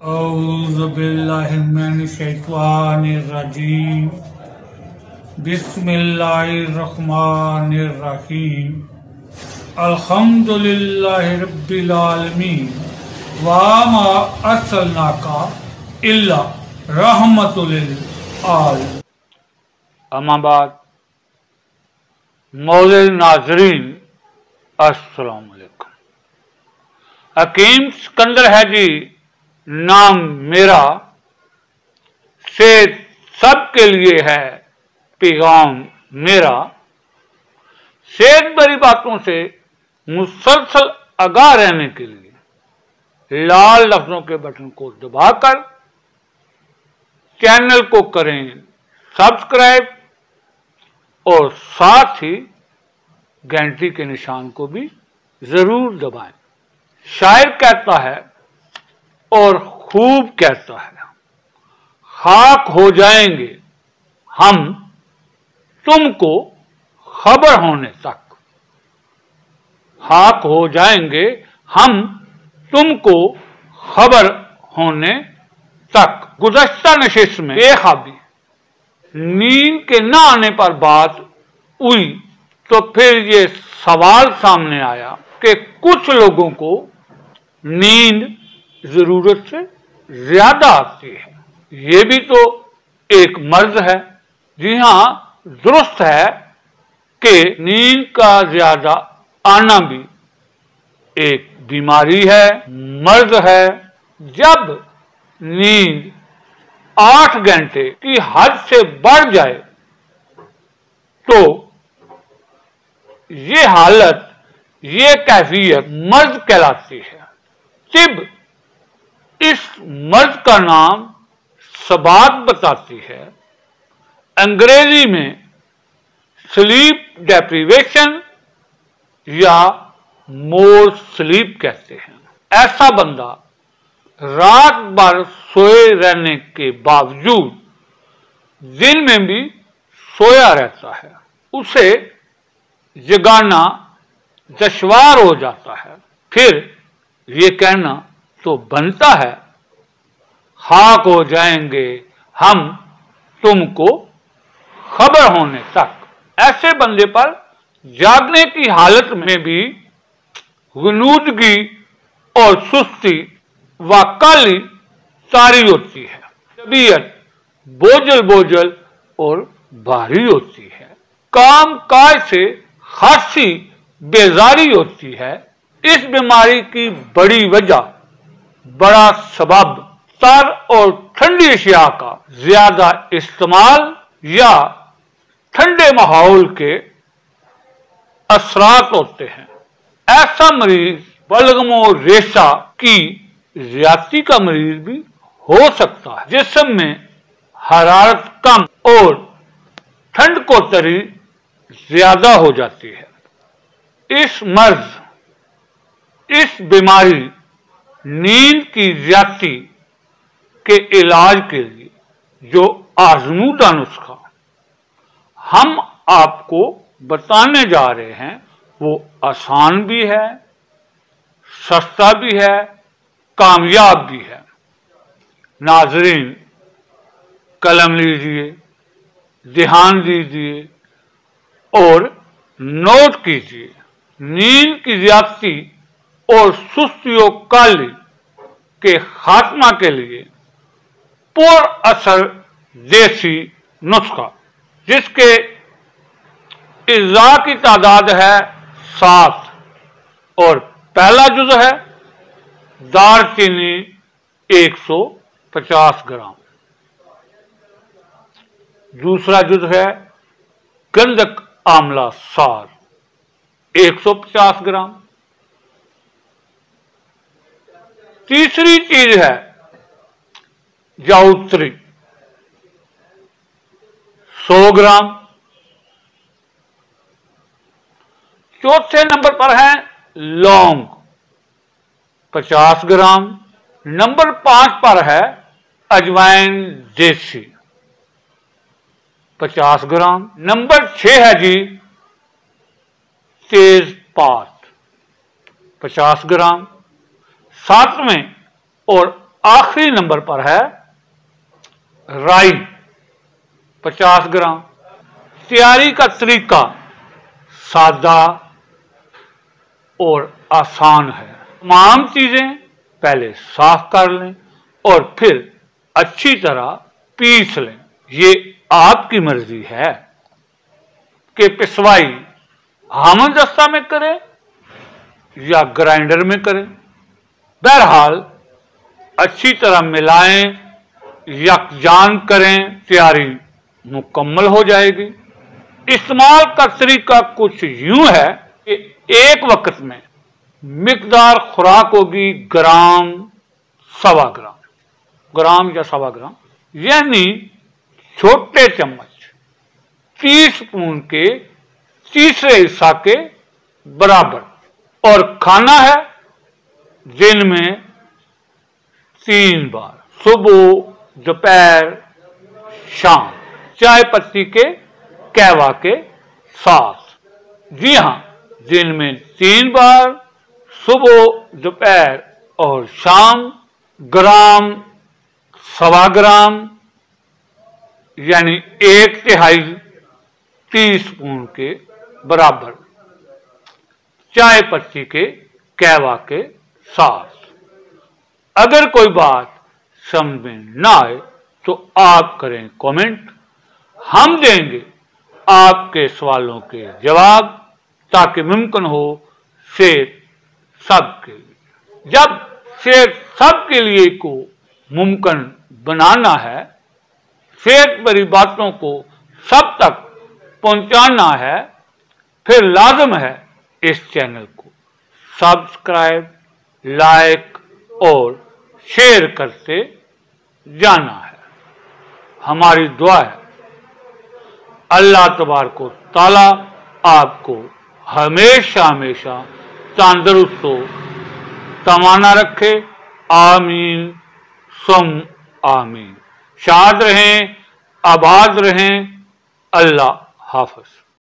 औज़ु बिल्लाहि मिनश्शैतानिर्रजीम बिस्मिल्लाहिर्रहमानिर्रहीम अल्हम्दुलिल्लाहि रब्बिल आलमीन व मा अर्सलनाका इल्ला रहमतुल लिल आलमीन। अम्मा बाद मौजूद नाज़रीन अस्सलाम वालेकुम। हकीम सिकंदर है जी नाम मेरा, से सबके लिए है पैगाम मेरा। सेहत भरी बातों से मुसलसल आगाह रहने के लिए लाल लफ्जों के बटन को दबाकर चैनल को करें सब्सक्राइब और साथ ही घंटी के निशान को भी जरूर दबाएं। शायर कहता है और खूब कहता है, खाक हो जाएंगे हम तुमको खबर होने तक। खाक हो जाएंगे हम तुमको खबर होने तक। गुज़श्ता नशिस्त में बेख्वाबी नींद के न आने पर बात हुई तो फिर ये सवाल सामने आया कि कुछ लोगों को नींद जरूरत से ज्यादा आती है। ये भी तो एक मर्ज है। जी हाँ, दुरुस्त है कि नींद का ज्यादा आना भी एक बीमारी है, मर्ज है। जब नींद 8 घंटे की हद से बढ़ जाए तो ये हालत, ये कैफियत मर्ज कहलाती है। तिब इस मर्ज का नाम सबात बताती है। अंग्रेजी में स्लीप डेप्रीवेशन या मोर स्लीप कहते हैं। ऐसा बंदा रात भर सोए रहने के बावजूद दिन में भी सोया रहता है। उसे जगाना दुश्वार हो जाता है। फिर ये कहना तो बनता है, खाक हो जाएंगे हम तुमको खबर होने तक। ऐसे बंदे पर जागने की हालत में भी गुनूदगी और सुस्ती व काली तारी होती है। तबीयत बोझल बोझल और भारी होती है। काम काज से खासी बेजारी होती है। इस बीमारी की बड़ी वजह, बड़ा सबब तर और ठंडी अशिया का ज्यादा इस्तेमाल या ठंडे माहौल के असरात होते हैं। ऐसा मरीज बलगम और रेशा की ज्यादती का मरीज भी हो सकता है। जिस्म में हरारत कम और ठंड को तरी ज्यादा हो जाती है। इस मर्ज, इस बीमारी नींद की ज्यादती के इलाज के लिए जो आजमूदा नुस्खा हम आपको बताने जा रहे हैं वो आसान भी है, सस्ता भी है, कामयाब भी है। नाजरीन, कलम लीजिए, ध्यान दीजिए और नोट कीजिए। नींद की ज्यादती और सुस्ती और काली के खात्मा के लिए पुर असर देसी नुस्खा, जिसके इज़्ज़ा की तादाद है 7 और पहला जुज़ है दारचीनी 150 ग्राम, दूसरा जुज़ है गंधक आंवला सार 150 ग्राम, तीसरी चीज है जावित्री 100 ग्राम, चौथे नंबर पर है लौंग 50 ग्राम, नंबर 5 पर है अजवाइन देसी 50 ग्राम, नंबर 6 है जी तेजपात 50 ग्राम, 7वें और आखिरी नंबर पर है राई 50 ग्राम। तैयारी का तरीका सादा और आसान है। तमाम चीजें पहले साफ कर लें और फिर अच्छी तरह पीस लें। ये आपकी मर्जी है कि पिसवाई हमदस्ता में करें या ग्राइंडर में करें। बहरहाल अच्छी तरह मिलाएं, यकजान करें, तैयारी मुकम्मल हो जाएगी। इस्तेमाल का तरीका कुछ यूं है कि एक वक्त में मिकदार खुराक होगी ग्राम सवा ग्राम, ग्राम या सवा ग्राम, यानी छोटे चम्मच टीस्पून के तीसरे हिस्सा के बराबर। और खाना है दिन में 3 बार, सुबह, दोपहर, शाम, चाय पत्ती के कहवा के साथ। जी हां, दिन में 3 बार, सुबह, दोपहर और शाम, ग्राम सवा ग्राम यानी 1/3 टीस्पून के बराबर चाय पत्ती के कहवा के साथ। अगर कोई बात समझ में ना आए तो आप करें कमेंट, हम देंगे आपके सवालों के जवाब ताकि मुमकिन हो सेहत सबके लिए। जब सेहत सबके लिए को मुमकिन बनाना है, सेहत भरी बातों को सब तक पहुंचाना है, फिर लाजम है इस चैनल को सब्सक्राइब, लाइक और शेयर करते जाना है। हमारी दुआ है अल्लाह तबारक व तआला आपको हमेशा हमेशा तंदुरुस्त हो, तवाना रखे। आमीन सुम आमीन। शाद रहें, आबाद रहें। अल्लाह हाफ़िज़।